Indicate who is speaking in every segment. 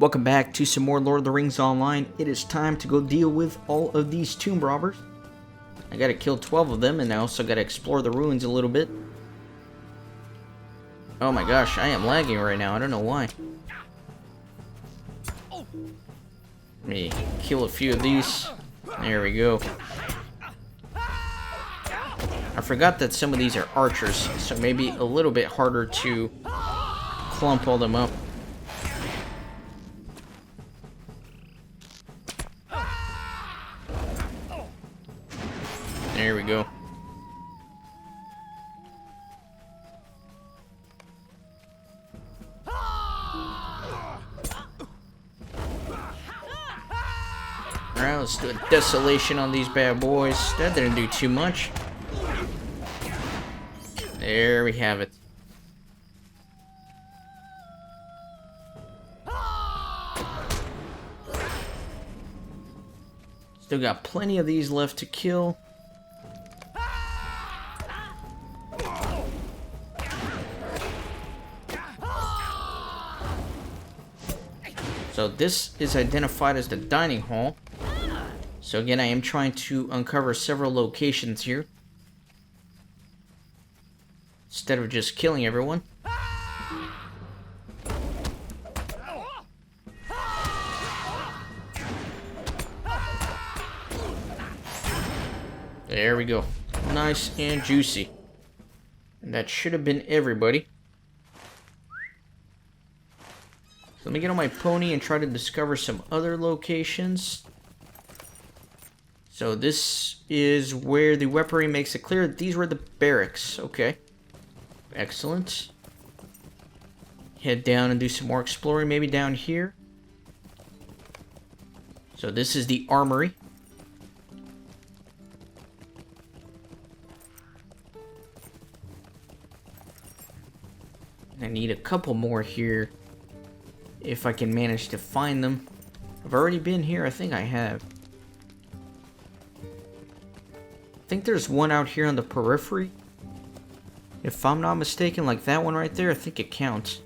Speaker 1: Welcome back to some more Lord of the Rings Online. It is time to go deal with all of these tomb robbers. I gotta kill 12 of them, and I also gotta explore the ruins a little bit. Oh my gosh, I am lagging right now. I don't know why. Let me kill a few of these. There we go. I forgot that some of these are archers, so maybe a little bit harder to clump all them up. There we go. Alright, let's do a desolation on these bad boys. That didn't do too much. There we have it. Still got plenty of these left to kill. So this is identified as the dining hall. So again, I am trying to uncover several locations here, instead of just killing everyone. There we go. Nice and juicy. And that should have been everybody. So let me get on my pony and try to discover some other locations. So this is where the weaponry makes it clear that these were the barracks. Okay. Excellent. Head down and do some more exploring, maybe down here. So this is the armory. I need a couple more here, if I can manage to find them. I've already been here, I think I have. I think there's one out here on the periphery. If I'm not mistaken, like that one right there, I think it counts.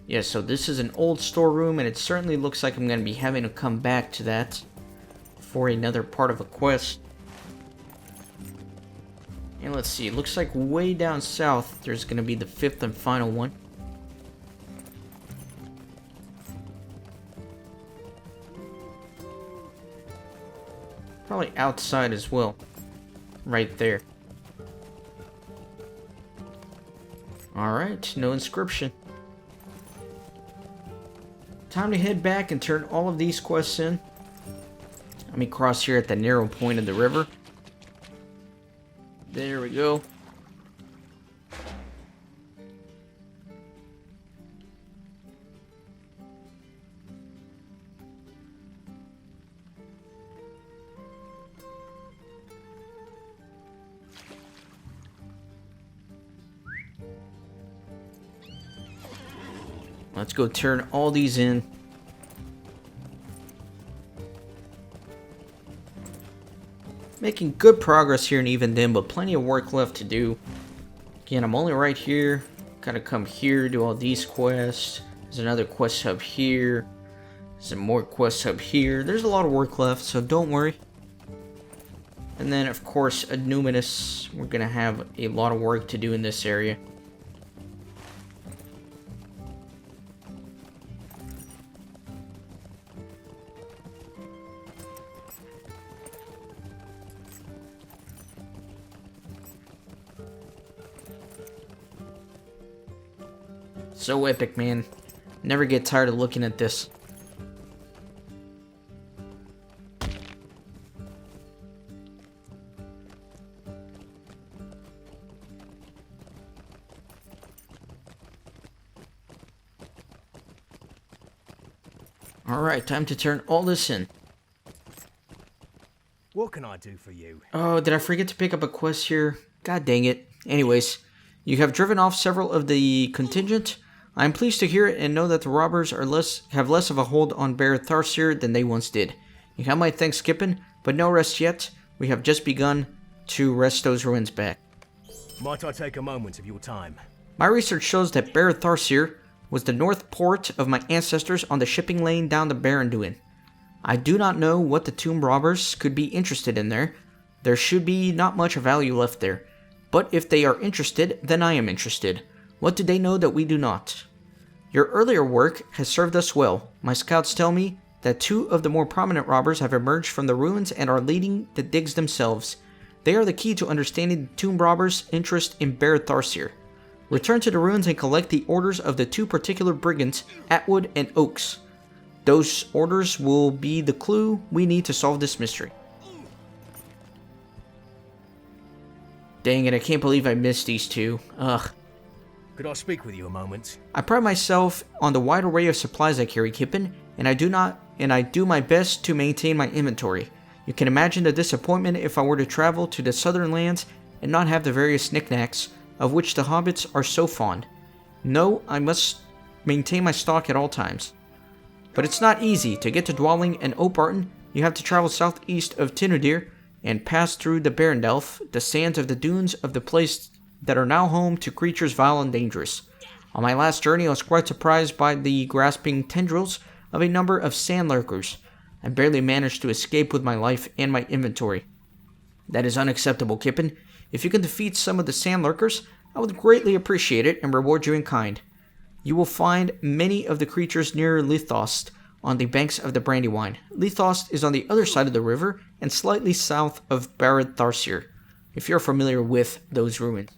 Speaker 1: Yeah, so this is an old storeroom, and it certainly looks like I'm going to be having to come back to that for another part of a quest. And let's see, it looks like way down south there's going to be the fifth and final one. Probably outside as well. Right there. Alright, no inscription. Time to head back and turn all of these quests in. Let me cross here at the narrow point of the river. There we go. Let's go turn all these in. Making good progress here in Even Dim, but plenty of work left to do. Again, I'm only right here. Gotta come here, do all these quests. There's another quest hub here. Some more quest hub here. There's a lot of work left, so don't worry. And then, of course, Numinous. We're gonna have a lot of work to do in this area. So epic, man. Never get tired of looking at this. Alright, time to turn all this in.
Speaker 2: What can I do for you?
Speaker 1: Oh, did I forget to pick up a quest here? God dang it. Anyways, you have driven off several of the contingent. I am pleased to hear it and know that the robbers have less of a hold on Barad Tharsír than they once did. You have my thanks, Skippin', but no rest yet. We have just begun to wrest those ruins back.
Speaker 2: Might I take a moment of your time?
Speaker 1: My research shows that Barad Tharsír was the north port of my ancestors on the shipping lane down the Barad. I do not know what the tomb robbers could be interested in there. There should be not much value left there. But if they are interested, then I am interested. What do they know that we do not? Your earlier work has served us well. My scouts tell me that 2 of the more prominent robbers have emerged from the ruins and are leading the digs themselves. They are the key to understanding the tomb robbers' interest in Barad Tharsír. Return to the ruins and collect the orders of the 2 particular brigands, Atwood and Oakes. Those orders will be the clue we need to solve this mystery. Dang it, I can't believe I missed these 2. Ugh.
Speaker 2: Could I speak with you a moment?
Speaker 1: I pride myself on the wide array of supplies I carry, Kippen, and I do my best to maintain my inventory. You can imagine the disappointment if I were to travel to the southern lands and not have the various knickknacks of which the hobbits are so fond. No, I must maintain my stock at all times. But it's not easy. To get to Dwalling and Oakbarton, you have to travel southeast of Thénardier and pass through the Barandelf, the sands of the dunes of the place that are now home to creatures vile and dangerous. On my last journey, I was quite surprised by the grasping tendrils of a number of sand lurkers. I barely managed to escape with my life and my inventory. That is unacceptable, Kippen. If you can defeat some of the sand lurkers, I would greatly appreciate it and reward you in kind. You will find many of the creatures near Lithost on the banks of the Brandywine. Lithost is on the other side of the river and slightly south of Barad Tharsír, if you're familiar with those ruins.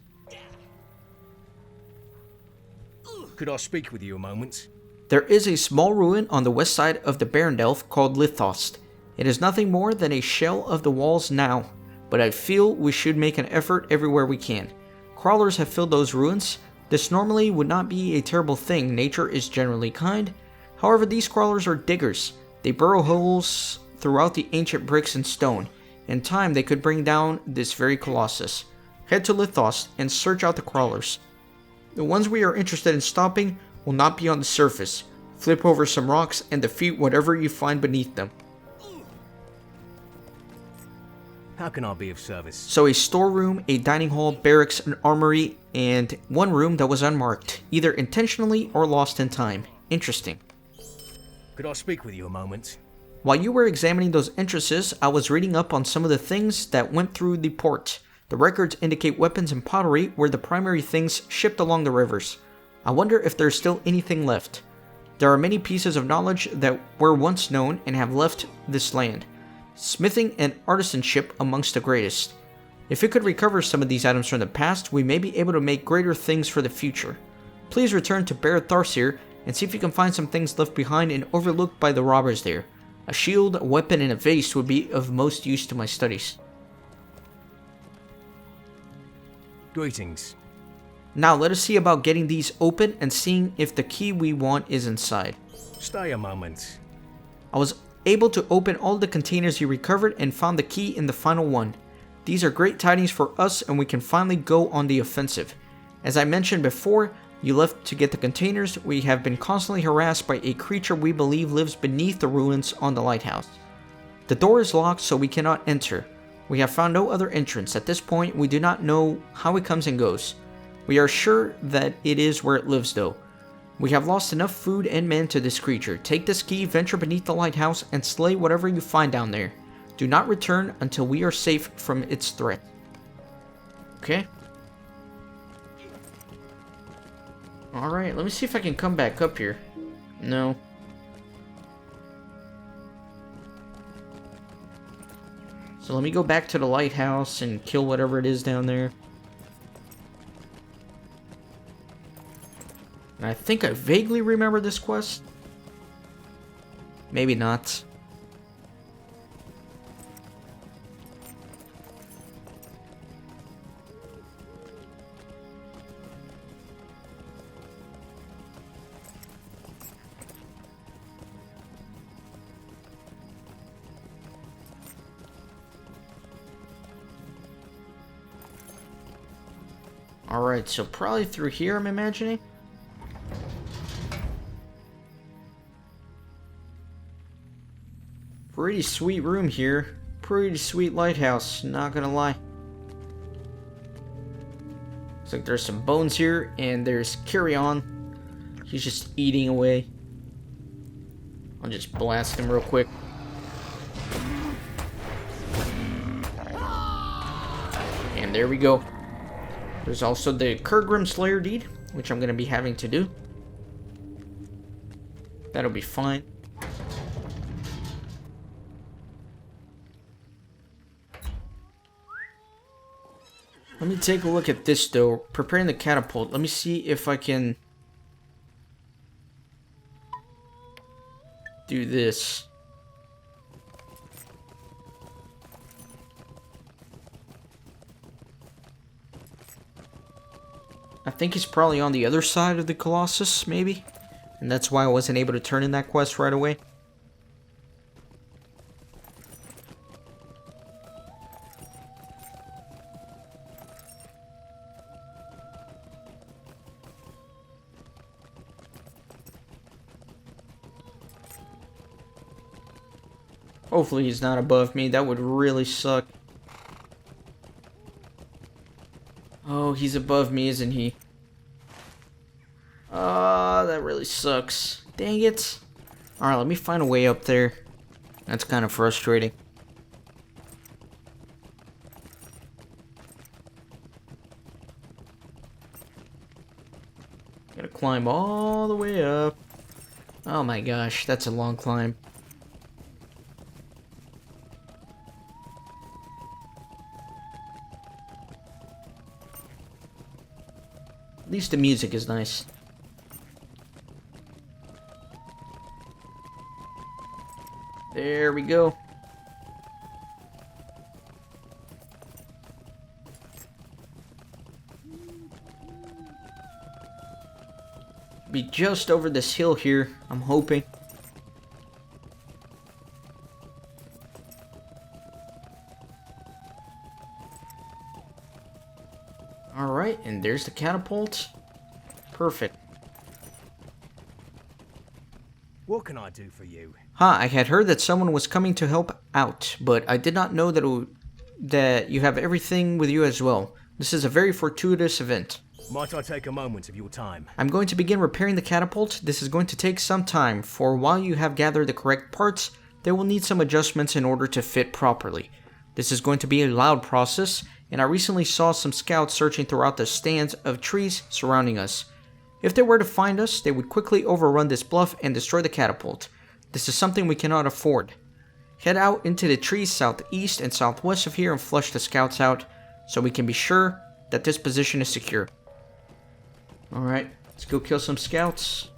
Speaker 2: Could I speak with you a moment?
Speaker 1: There is a small ruin on the west side of the Barandelf called Lithost. It is nothing more than a shell of the walls now, but I feel we should make an effort everywhere we can. Crawlers have filled those ruins. This normally would not be a terrible thing. Nature is generally kind. However, these crawlers are diggers. They burrow holes throughout the ancient bricks and stone. In time, they could bring down this very colossus. Head to Lithost and search out the crawlers. The ones we are interested in stopping will not be on the surface. Flip over some rocks and defeat whatever you find beneath them.
Speaker 2: How can I be of service?
Speaker 1: So a storeroom, a dining hall, barracks, an armory, and one room that was unmarked, either intentionally or lost in time. Interesting.
Speaker 2: Could I speak with you a moment?
Speaker 1: While you were examining those entrances, I was reading up on some of the things that went through the port. The records indicate weapons and pottery were the primary things shipped along the rivers. I wonder if there's still anything left. There are many pieces of knowledge that were once known and have left this land. Smithing and artisanship amongst the greatest. If we could recover some of these items from the past, we may be able to make greater things for the future. Please return to Barad Tharsír and see if you can find some things left behind and overlooked by the robbers there. A shield, a weapon, and a vase would be of most use to my studies.
Speaker 2: Greetings.
Speaker 1: Now let us see about getting these open and seeing if the key we want is inside.
Speaker 2: Stay a moment.
Speaker 1: I was able to open all the containers you recovered and found the key in the final one. These are great tidings for us and we can finally go on the offensive. As I mentioned before, you left to get the containers. We have been constantly harassed by a creature we believe lives beneath the ruins on the lighthouse. The door is locked so we cannot enter. We have found no other entrance. At this point, we do not know how it comes and goes. We are sure that it is where it lives though. We have lost enough food and men to this creature. Take this key, venture beneath the lighthouse, and slay whatever you find down there. Do not return until we are safe from its threat. Okay. Alright, let me see if I can come back up here. No. So let me go back to the lighthouse and kill whatever it is down there. And I think I vaguely remember this quest. Maybe not. Alright, so probably through here, I'm imagining. Pretty sweet room here. Pretty sweet lighthouse, not gonna lie. Looks like there's some bones here, and there's Carry-On. He's just eating away. I'll just blast him real quick. And there we go. There's also the Kurgrim Slayer deed, which I'm going to be having to do. That'll be fine. Let me take a look at this though. Preparing the catapult. Let me see if I can do this. I think he's probably on the other side of the Colossus, maybe? And that's why I wasn't able to turn in that quest right away. Hopefully he's not above me. That would really suck. Oh, he's above me, isn't he? Ah, that really sucks. Dang it. Alright, let me find a way up there. That's kind of frustrating. Gotta climb all the way up. Oh my gosh, that's a long climb. At least the music is nice. There we go. Be just over this hill here, I'm hoping. Alright, and there's the catapult. Perfect.
Speaker 2: What can I do for you?
Speaker 1: I had heard that someone was coming to help out, but I did not know that you have everything with you as well. This is a very fortuitous event.
Speaker 2: Might I take a moment of your time?
Speaker 1: I'm going to begin repairing the catapult. This is going to take some time, for while you have gathered the correct parts, they will need some adjustments in order to fit properly. This is going to be a loud process, and I recently saw some scouts searching throughout the stands of trees surrounding us. If they were to find us, they would quickly overrun this bluff and destroy the catapult. This is something we cannot afford. Head out into the trees southeast and southwest of here and flush the scouts out, so we can be sure that this position is secure. Alright, let's go kill some scouts.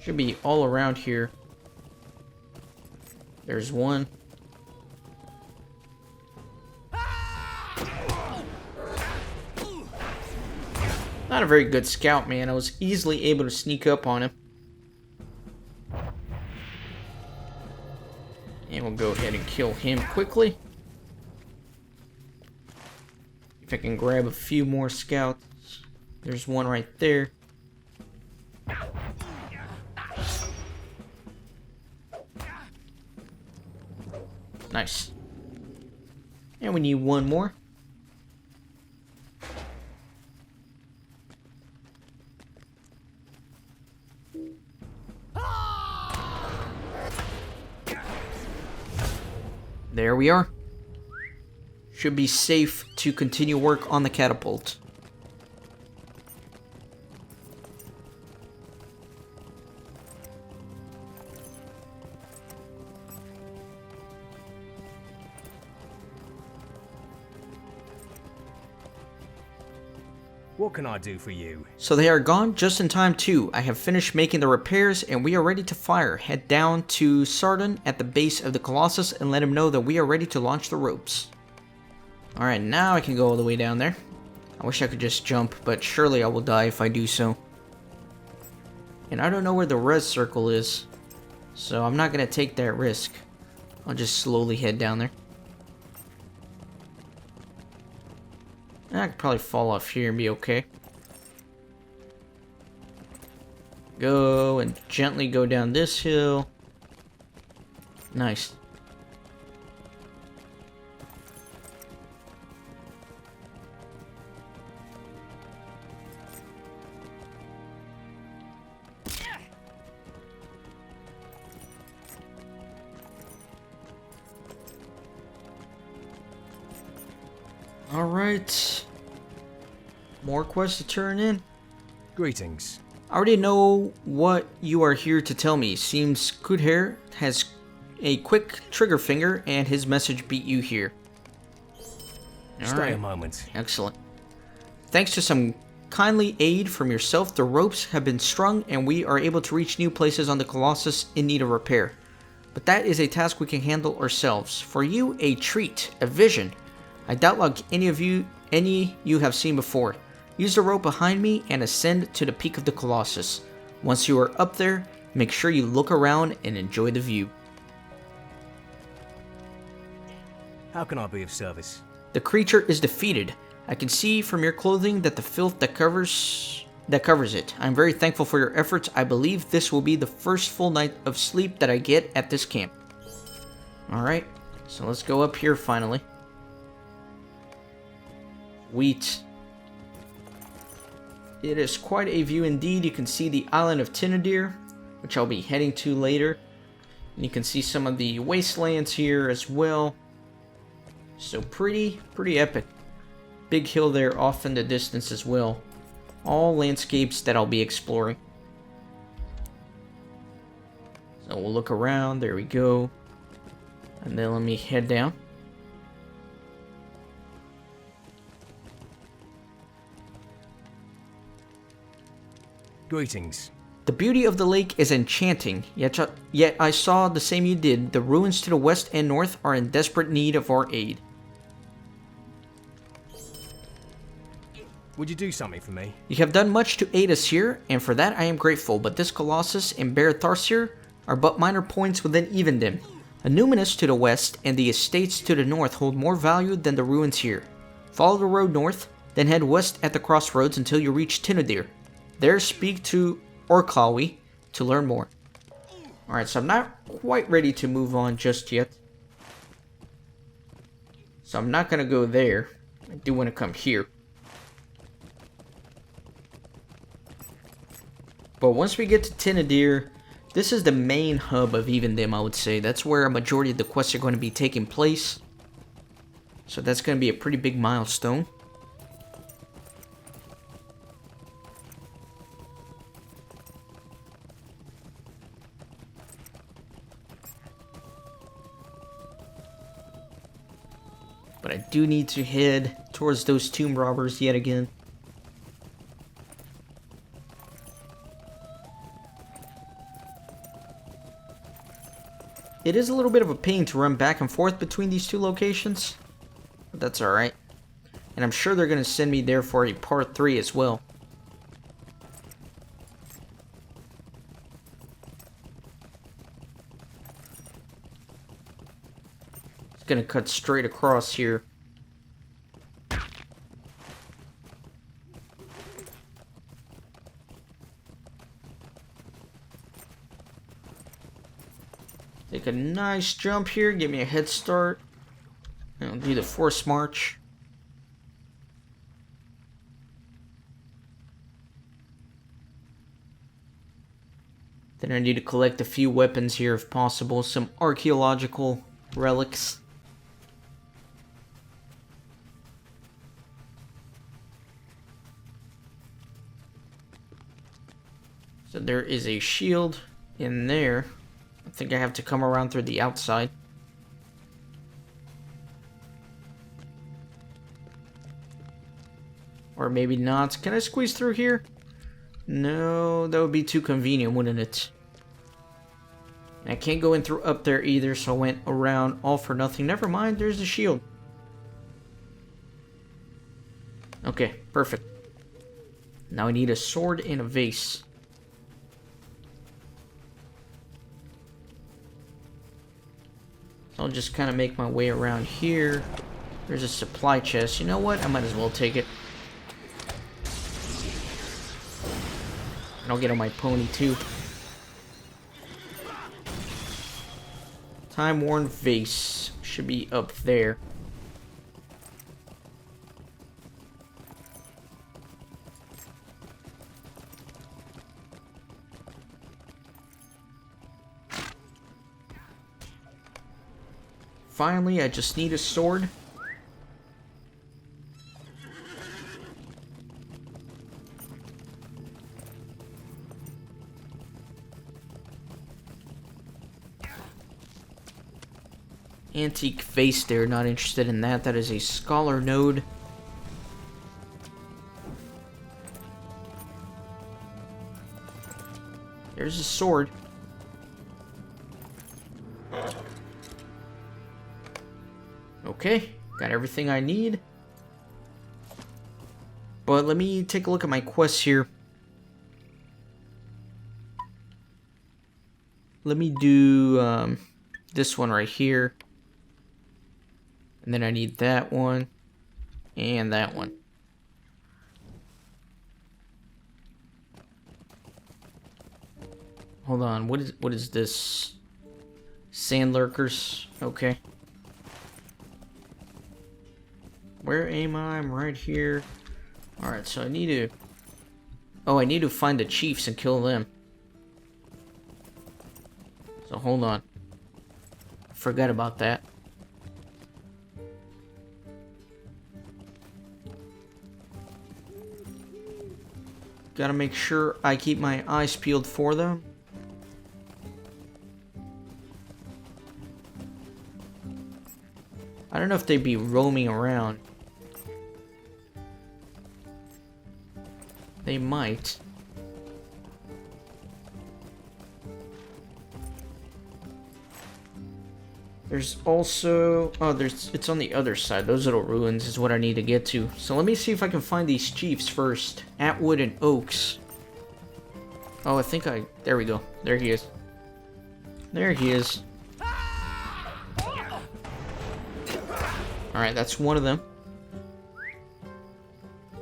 Speaker 1: Should be all around here. There's one. Not a very good scout, man. I was easily able to sneak up on him. And we'll go ahead and kill him quickly. If I can grab a few more scouts. There's one right there. Nice. And we need one more. There we are. Should be safe to continue work on the catapult.
Speaker 2: What can I do for you?
Speaker 1: So they are gone just in time too. I have finished making the repairs and we are ready to fire. Head down to Sauron at the base of the Colossus and let him know that we are ready to launch the ropes. Alright, now I can go all the way down there. I wish I could just jump, but surely I will die if I do so. And I don't know where the res circle is, so I'm not going to take that risk. I'll just slowly head down there. I could probably fall off here and be okay. Go and gently go down this hill. Nice. Alright. More quests to turn in.
Speaker 2: Greetings.
Speaker 1: I already know what you are here to tell me. Seems J.R.R. has a quick trigger finger and his message beat you here.
Speaker 2: Stay a moment.
Speaker 1: Excellent. Thanks to some kindly aid from yourself, the ropes have been strung and we are able to reach new places on the Colossus in need of repair. But that is a task we can handle ourselves. For you, a treat, a vision. I doubt like any you have seen before. Use the rope behind me and ascend to the peak of the Colossus. Once you are up there, make sure you look around and enjoy the view.
Speaker 2: How can I be of service?
Speaker 1: The creature is defeated. I can see from your clothing that the filth that covers it. I'm very thankful for your efforts. I believe this will be the first full night of sleep that I get at this camp. Alright, so let's go up here finally. Wheat. It is quite a view indeed. You can see the island of Tinadir, which I'll be heading to later. And you can see some of the wastelands here as well. So pretty epic. Big hill there off in the distance as well. All landscapes that I'll be exploring. So we'll look around. There we go. And then let me head down.
Speaker 2: Greetings.
Speaker 1: The beauty of the lake is enchanting, yet I saw the same you did. The ruins to the west and north are in desperate need of our aid.
Speaker 2: Would you do something for me?
Speaker 1: You have done much to aid us here, and for that I am grateful, but this Colossus and Barad Tharsír are but minor points within Evendom. A numinous to the west and the estates to the north hold more value than the ruins here. Follow the road north, then head west at the crossroads until you reach Tinadir. There speak to Orklawi to learn more. Alright, so I'm not quite ready to move on just yet. So I'm not going to go there. I do want to come here. But once we get to Tinadir, this is the main hub of Evendom, I would say. That's where a majority of the quests are going to be taking place. So that's going to be a pretty big milestone. But I do need to head towards those tomb robbers yet again. It is a little bit of a pain to run back and forth between these two locations, but that's alright. And I'm sure they're going to send me there for a part 3 as well. It's going to cut straight across here. Take a nice jump here, give me a head start. And I'll do the force march. Then I need to collect a few weapons here if possible, some archaeological relics. So there is a shield in there. I think I have to come around through the outside. Or maybe not. Can I squeeze through here? No, that would be too convenient, wouldn't it? And I can't go in through up there either, so I went around all for nothing. Never mind, there's the shield. Okay, perfect. Now I need a sword and a vase. I'll just kind of make my way around here. There's a supply chest. You know what? I might as well take it. And I'll get on my pony too. Time-worn vase. Should be up there. Finally, I just need a sword. antique vase there. Not interested in that. That is a scholar node. There's a sword. Okay, got everything I need. But let me take a look at my quests here. Let me do this one right here. And then I need that one. And that one. Hold on, what is this? Sand lurkers. Okay. Where am I? I'm right here. Alright, so I need to... Oh, I need to find the chiefs and kill them. So hold on. Forgot about that. Gotta make sure I keep my eyes peeled for them. I don't know if they'd be roaming around. They might. There's also... Oh, it's on the other side. Those little ruins is what I need to get to. So let me see if I can find these chiefs first. Atwood and Oaks. Oh, I think I... There we go. There he is. There he is. Alright, that's one of them.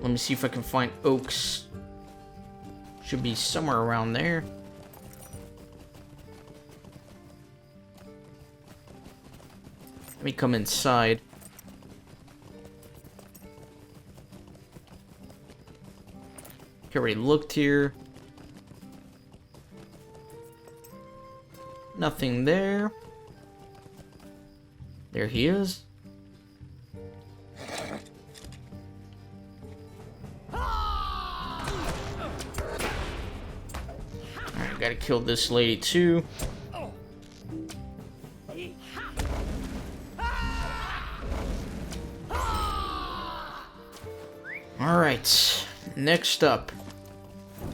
Speaker 1: Let me see if I can find Oaks. Should be somewhere around there. Let me come inside. Already looked here. Nothing there. There he is. Alright, gotta kill this lady too. Alright, next up,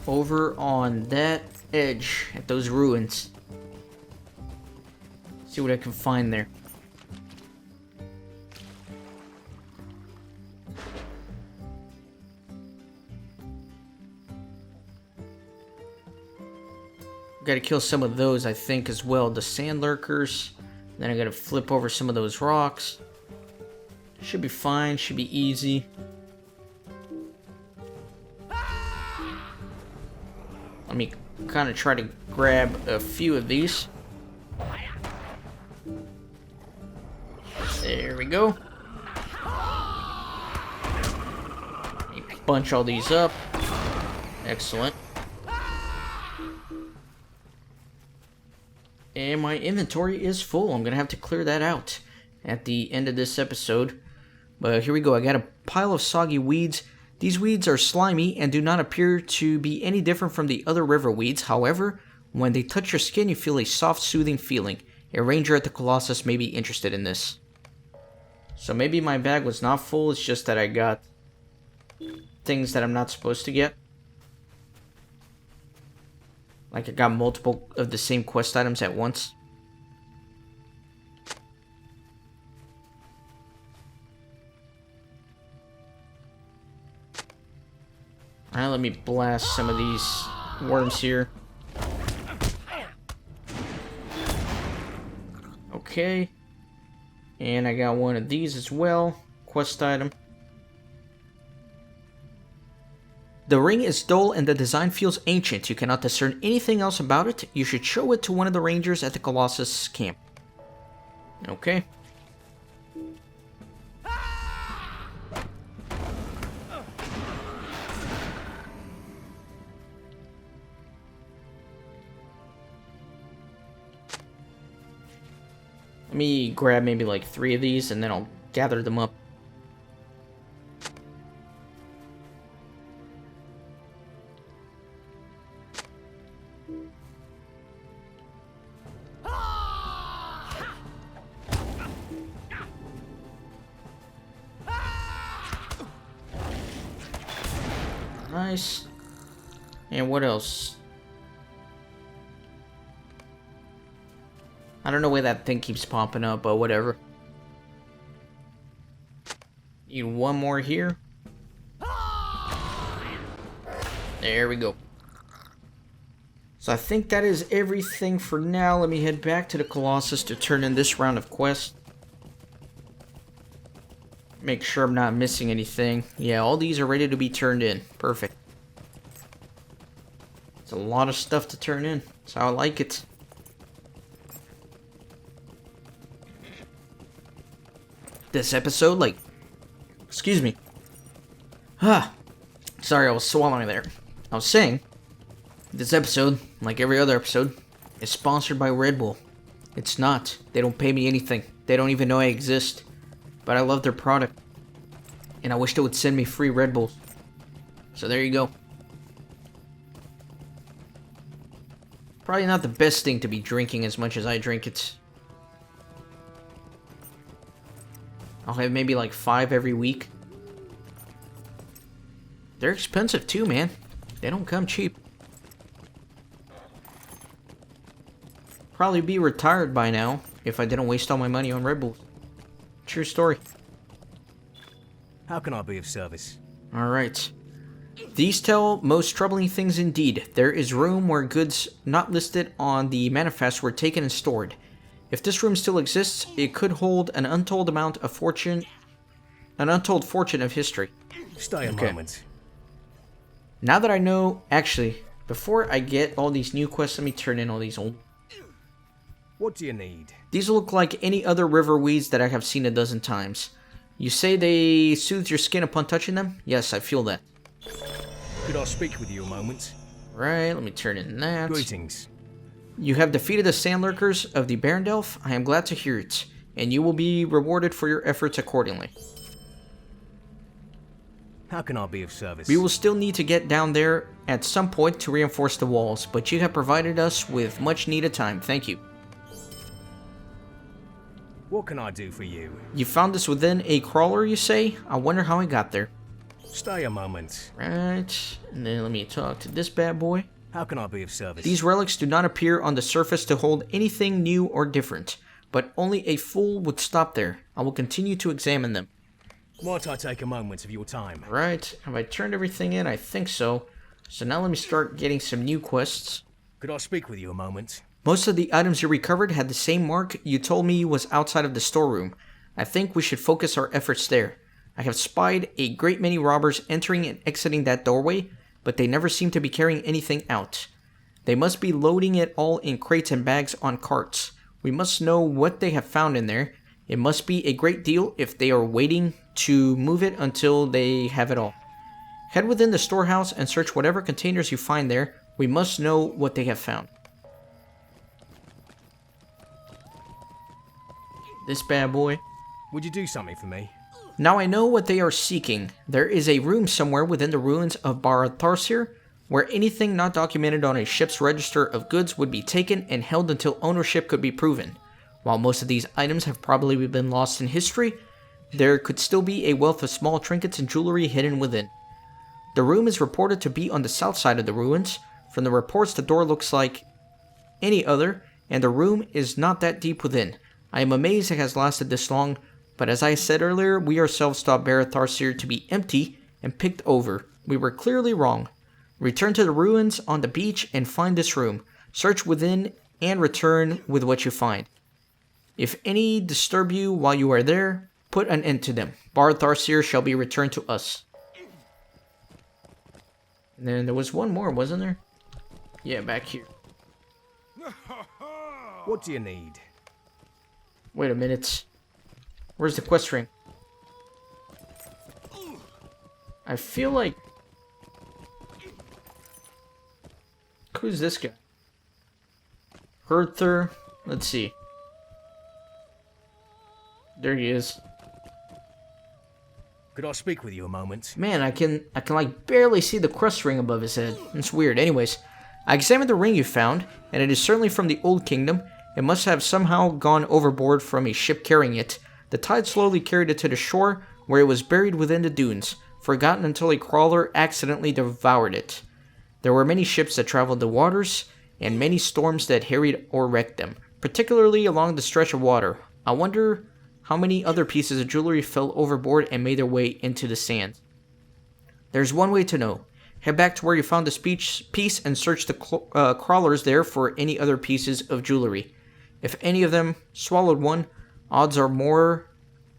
Speaker 1: over on that edge at those ruins. See what I can find there. Gotta kill some of those, I think, as well. The sand lurkers. Then I gotta flip over some of those rocks. Should be fine, should be easy. Let me kind of try to grab a few of these. There we go. Bunch all these up. Excellent. And my inventory is full. I'm gonna have to clear that out at the end of this episode. But here we go. I got a pile of soggy weeds. These weeds are slimy and do not appear to be any different from the other river weeds. However, when they touch your skin, you feel a soft, soothing feeling. A ranger at the Colossus may be interested in this. So maybe my bag was not full. It's just that I got things that I'm not supposed to get. Like I got multiple of the same quest items at once. Alright, let me blast some of these worms here. Okay. And I got one of these as well. Quest item. The ring is dull and the design feels ancient. You cannot discern anything else about it. You should show it to one of the rangers at the Colossus camp. Okay. Let me grab maybe like 3 of these and then I'll gather them up. Nice. And what else? I don't know why that thing keeps popping up, but whatever. Need one more here. There we go. So I think that is everything for now. Let me head back to the Colossus to turn in this round of quests. Make sure I'm not missing anything. Yeah, all these are ready to be turned in. Perfect. It's a lot of stuff to turn in. That's how I like it. This episode, like... Excuse me. Sorry, I was swallowing there. I was saying, this episode, like every other episode, is sponsored by Red Bull. It's not. They don't pay me anything. They don't even know I exist. But I love their product. And I wish they would send me free Red Bulls. So there you go. Probably not the best thing to be drinking as much as I drink it. I'll have maybe like 5 every week. They're expensive too, man. They don't come cheap. Probably be retired by now if I didn't waste all my money on Red Bulls. True story.
Speaker 2: How can I be of service?
Speaker 1: Alright. These tell most troubling things indeed. There is room where goods not listed on the manifest were taken and stored. If this room still exists, it could hold an untold amount of fortune, an untold fortune of history.
Speaker 2: Stay a moment.
Speaker 1: Now that I know, actually, before I get all these new quests, let me turn in all these old.
Speaker 2: What do you need?
Speaker 1: These look like any other river weeds that I have seen a dozen times. You say they soothe your skin upon touching them? Yes, I feel that.
Speaker 2: Could I speak with you a moment?
Speaker 1: Right, let me turn in that.
Speaker 2: Greetings.
Speaker 1: You have defeated the Sandlurkers of the Barendelf. I am glad to hear it, and you will be rewarded for your efforts accordingly.
Speaker 2: How can I be of service?
Speaker 1: We will still need to get down there at some point to reinforce the walls, but you have provided us with much needed time. Thank you.
Speaker 2: What can I do for you?
Speaker 1: You found this within a crawler, you say? I wonder how I got there.
Speaker 2: Stay a moment.
Speaker 1: Right, and then let me talk to this bad boy.
Speaker 2: How can I be of service?
Speaker 1: These relics do not appear on the surface to hold anything new or different, but only a fool would stop there. I will continue to examine them.
Speaker 2: Might I take a moment of your time?
Speaker 1: Right, have I turned everything in? I think so. So now let me start getting some new quests.
Speaker 2: Could I speak with you a moment?
Speaker 1: Most of the items you recovered had the same mark you told me was outside of the storeroom. I think we should focus our efforts there. I have spied a great many robbers entering and exiting that doorway, but they never seem to be carrying anything out. They must be loading it all in crates and bags on carts. We must know what they have found in there. It must be a great deal if they are waiting to move it until they have it all. Head within the storehouse and search whatever containers you find there. We must know what they have found. This bad boy.
Speaker 2: Would you do something for me?
Speaker 1: Now I know what they are seeking. There is a room somewhere within the ruins of Barad Tharsír, where anything not documented on a ship's register of goods would be taken and held until ownership could be proven. While most of these items have probably been lost in history, there could still be a wealth of small trinkets and jewelry hidden within. The room is reported to be on the south side of the ruins. From the reports, the door looks like any other, and the room is not that deep within. I am amazed it has lasted this long, but as I said earlier, we ourselves thought Barad Tharsír to be empty and picked over. We were clearly wrong. Return to the ruins on the beach and find this room. Search within and return with what you find. If any disturb you while you are there, put an end to them. Barad Tharsír shall be returned to us. And then there was one more, wasn't there? Yeah, back here.
Speaker 2: What do you need?
Speaker 1: Wait a minute. Where's the quest ring? I feel like... Who's this guy? J.R.R. Let's see. There he is.
Speaker 2: Could I speak with you a moment?
Speaker 1: Man, I can like barely see the quest ring above his head. It's weird. Anyways, I examined the ring you found, and it is certainly from the Old Kingdom. It must have somehow gone overboard from a ship carrying it. The tide slowly carried it to the shore, where it was buried within the dunes. forgotten until a crawler accidentally devoured it. There were many ships that traveled the waters, and many storms that harried or wrecked them, particularly along the stretch of water. I wonder how many other pieces of jewelry fell overboard and made their way into the sand. There's one way to know. Head back to where you found this piece and search the crawlers there for any other pieces of jewelry. If any of them swallowed one, odds are more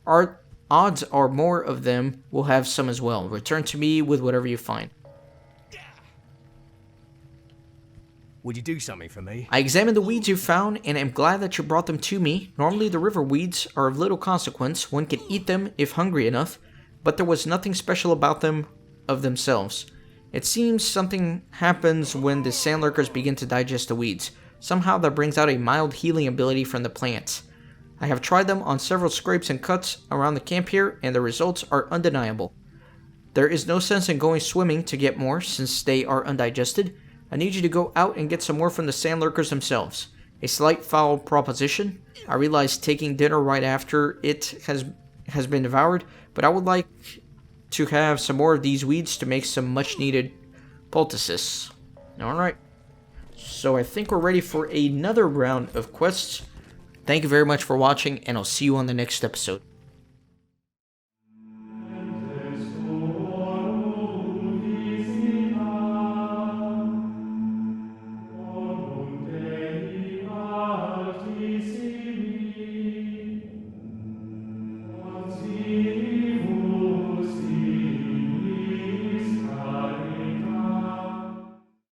Speaker 1: of them will have some as well. Return to me with whatever you find.
Speaker 2: Would you do something for me?
Speaker 1: I examined the weeds you found and am glad that you brought them to me. Normally the river weeds are of little consequence. One can eat them if hungry enough, but there was nothing special about them of themselves. It seems something happens when the sandlurkers begin to digest the weeds. Somehow that brings out a mild healing ability from the plants. I have tried them on several scrapes and cuts around the camp here, and the results are undeniable. There is no sense in going swimming to get more, since they are undigested. I need you to go out and get some more from the sandlurkers themselves. A slight foul proposition. I realize taking dinner right after it has been devoured, but I would like to have some more of these weeds to make some much needed poultices. Alright, so I think we're ready for another round of quests. Thank you very much for watching, and I'll see you on the next episode.